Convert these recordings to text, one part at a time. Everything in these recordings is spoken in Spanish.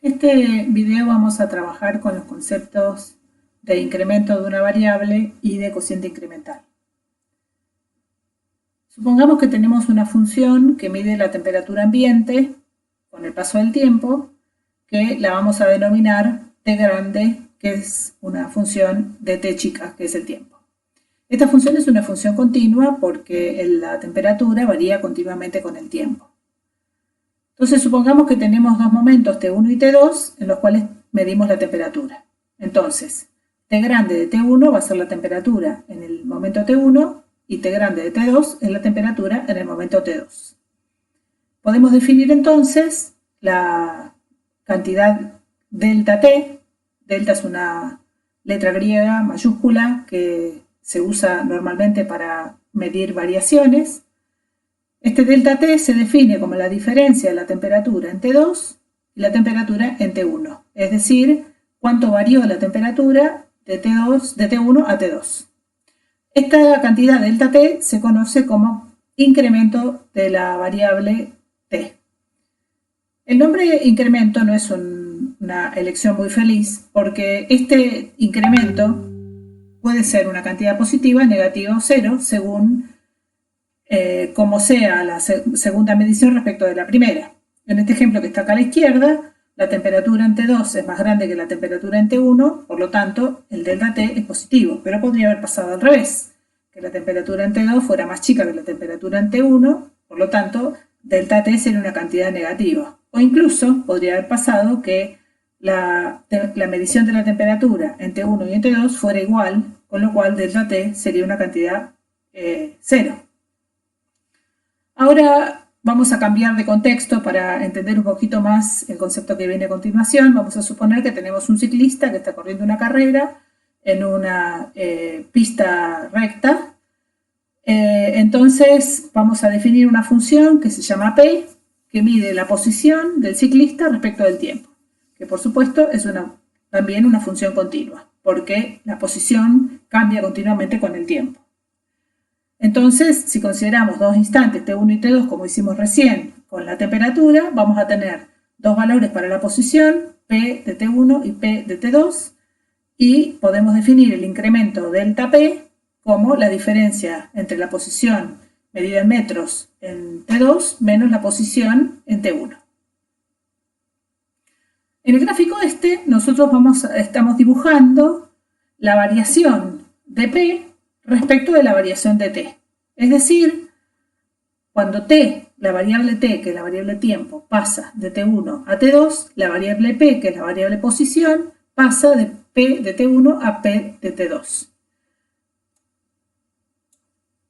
Este video vamos a trabajar con los conceptos de incremento de una variable y de cociente incremental. Supongamos que tenemos una función que mide la temperatura ambiente con el paso del tiempo, que la vamos a denominar t grande, que es una función de t chica, que es el tiempo. Esta función es una función continua porque la temperatura varía continuamente con el tiempo. Entonces supongamos que tenemos dos momentos T1 y T2 en los cuales medimos la temperatura. Entonces, T grande de T1 va a ser la temperatura en el momento T1 y T grande de T2 es la temperatura en el momento T2. Podemos definir entonces la cantidad delta T. Delta es una letra griega mayúscula que se usa normalmente para medir variaciones. Este delta T se define como la diferencia de la temperatura en T2 y la temperatura en T1, es decir, cuánto varió la temperatura de T1 a T2. Esta cantidad delta T se conoce como incremento de la variable T. El nombre incremento no es una elección muy feliz porque este incremento puede ser una cantidad positiva, negativa o cero según como sea la segunda medición respecto de la primera. En este ejemplo que está acá a la izquierda, la temperatura en T2 es más grande que la temperatura en T1, por lo tanto el delta T es positivo, pero podría haber pasado al revés, que la temperatura en T2 fuera más chica que la temperatura en T1, por lo tanto delta T sería una cantidad negativa. O incluso podría haber pasado que la medición de la temperatura en T1 y en T2 fuera igual, con lo cual delta T sería una cantidad cero. Ahora vamos a cambiar de contexto para entender un poquito más el concepto que viene a continuación. Vamos a suponer que tenemos un ciclista que está corriendo una carrera en una pista recta. Entonces vamos a definir una función que se llama P, que mide la posición del ciclista respecto del tiempo, que por supuesto es también una función continua, porque la posición cambia continuamente con el tiempo. Entonces, si consideramos dos instantes, T1 y T2, como hicimos recién con la temperatura, vamos a tener dos valores para la posición, P de T1 y P de T2, y podemos definir el incremento delta P como la diferencia entre la posición medida en metros en T2 menos la posición en T1. En el gráfico nosotros estamos dibujando la variación de P respecto de la variación de T. Es decir, cuando T, la variable T, que es la variable tiempo, pasa de T1 a T2, la variable P, que es la variable posición, pasa de P de T1 a P de T2.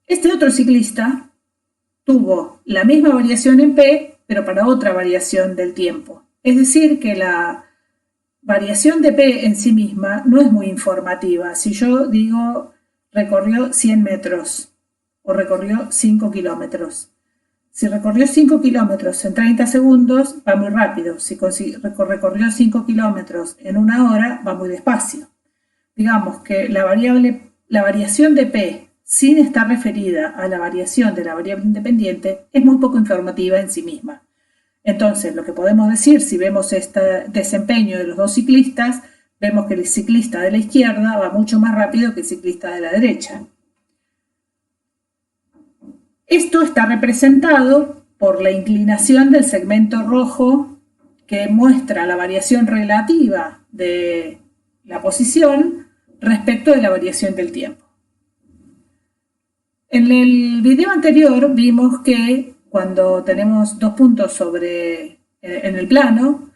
Este otro ciclista tuvo la misma variación en P, pero para otra variación del tiempo. Es decir, que la variación de P en sí misma no es muy informativa. Si yo digo recorrió 100 metros o recorrió 5 kilómetros. Si recorrió 5 kilómetros en 30 segundos, va muy rápido. Si recorrió 5 kilómetros en una hora, va muy despacio. Digamos que la variación de P, sin estar referida a la variación de la variable independiente, es muy poco informativa en sí misma. Entonces, lo que podemos decir, si vemos este desempeño de los dos ciclistas, vemos que el ciclista de la izquierda va mucho más rápido que el ciclista de la derecha. Esto está representado por la inclinación del segmento rojo que muestra la variación relativa de la posición respecto de la variación del tiempo. En el video anterior vimos que cuando tenemos dos puntos en el plano,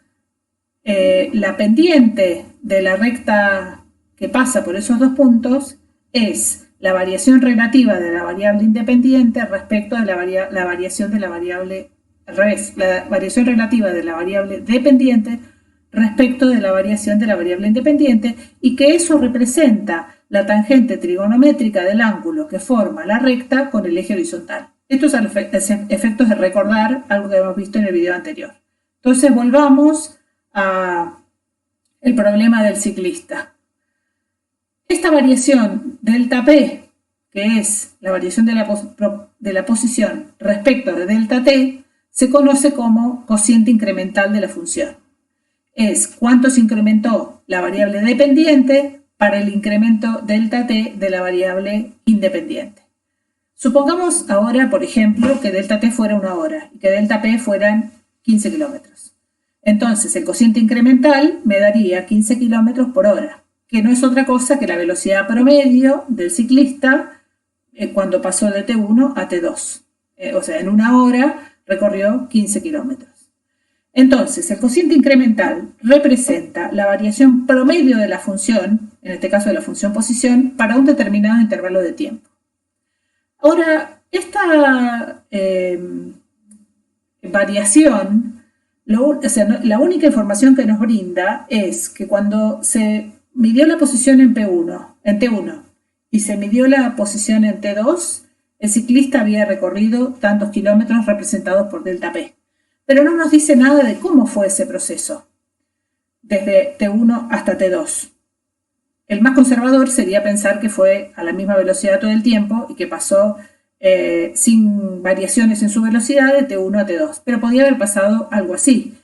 la pendiente de la recta que pasa por esos dos puntos es la variación relativa de la variable independiente respecto de la variación de la variable, al revés, la variación relativa de la variable dependiente respecto de la variación de la variable independiente, y que eso representa la tangente trigonométrica del ángulo que forma la recta con el eje horizontal. Esto es a los efectos de recordar algo que hemos visto en el video anterior. Entonces volvamos el problema del ciclista. Esta variación delta P, que es la variación de la posición respecto de delta T, se conoce como cociente incremental de la función. es cuánto se incrementó la variable dependiente para el incremento delta t de la variable independiente. Supongamos ahora, por ejemplo, que delta t fuera 1 hora y que delta p fueran 15 kilómetros. Entonces, el cociente incremental me daría 15 kilómetros por hora, que no es otra cosa que la velocidad promedio del ciclista cuando pasó de T1 a T2. O sea, en 1 hora recorrió 15 kilómetros. Entonces, el cociente incremental representa la variación promedio de la función, en este caso de la función posición, para un determinado intervalo de tiempo. Ahora, esta variación, la única información que nos brinda es que cuando se midió la posición en T1 y se midió la posición en T2, el ciclista había recorrido tantos kilómetros representados por delta P. Pero no nos dice nada de cómo fue ese proceso, desde T1 hasta T2. El más conservador sería pensar que fue a la misma velocidad todo el tiempo y que pasó sin variaciones en su velocidad de T1 a T2. Pero podía haber pasado algo así.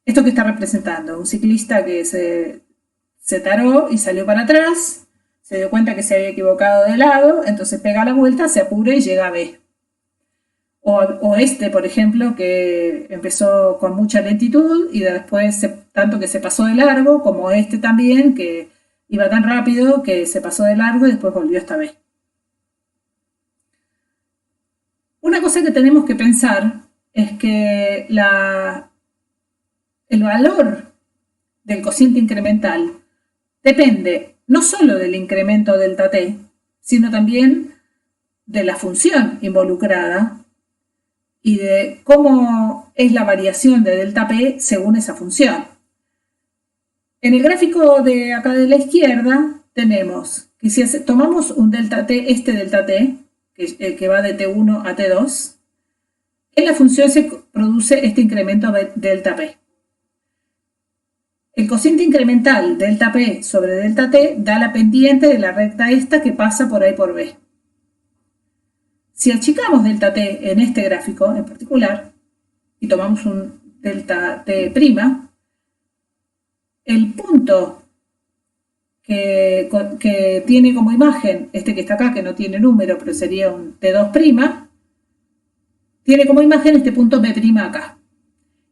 Esto que está representando, un ciclista que se taró y salió para atrás, se dio cuenta que se había equivocado de lado, entonces pega la vuelta, se apura y llega a B. O por ejemplo, que empezó con mucha lentitud y después tanto que se pasó de largo, como también, que iba tan rápido que se pasó de largo y después volvió hasta B. Una cosa que tenemos que pensar es que el valor del cociente incremental depende no solo del incremento delta t, sino también de la función involucrada y de cómo es la variación de delta p según esa función. En el gráfico de acá de la izquierda tenemos que si tomamos un delta t, delta t, que va de T1 a T2, en la función se produce este incremento de delta P. El cociente incremental delta P sobre delta T da la pendiente de la recta esta que pasa por A y por B. Si achicamos delta T en este gráfico en particular y tomamos un delta T', el punto que tiene como imagen, que está acá, que no tiene número, pero sería un T2', tiene como imagen este punto P' acá.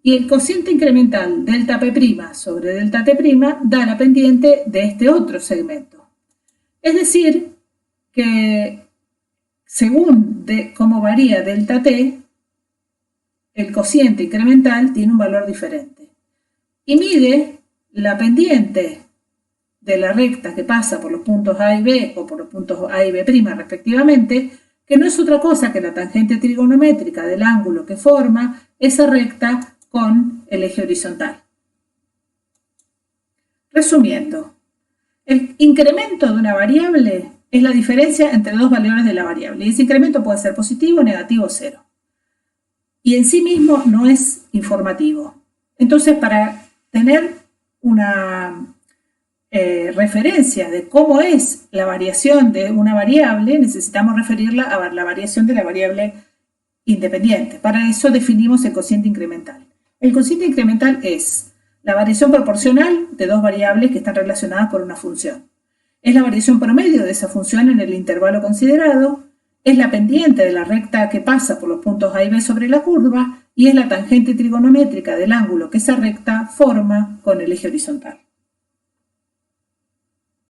Y el cociente incremental delta P' sobre delta T' da la pendiente de este otro segmento. Es decir, que según cómo varía delta T, el cociente incremental tiene un valor diferente. Y mide la pendiente de la recta que pasa por los puntos A y B o por los puntos A y B' respectivamente, que no es otra cosa que la tangente trigonométrica del ángulo que forma esa recta con el eje horizontal. Resumiendo, el incremento de una variable es la diferencia entre dos valores de la variable y ese incremento puede ser positivo, negativo o cero. Y en sí mismo no es informativo. Entonces, para tener una referencia de cómo es la variación de una variable, necesitamos referirla a la variación de la variable independiente. Para eso definimos el cociente incremental. El cociente incremental es la variación proporcional de dos variables que están relacionadas por una función. Es la variación promedio de esa función en el intervalo considerado, es la pendiente de la recta que pasa por los puntos A y B sobre la curva y es la tangente trigonométrica del ángulo que esa recta forma con el eje horizontal.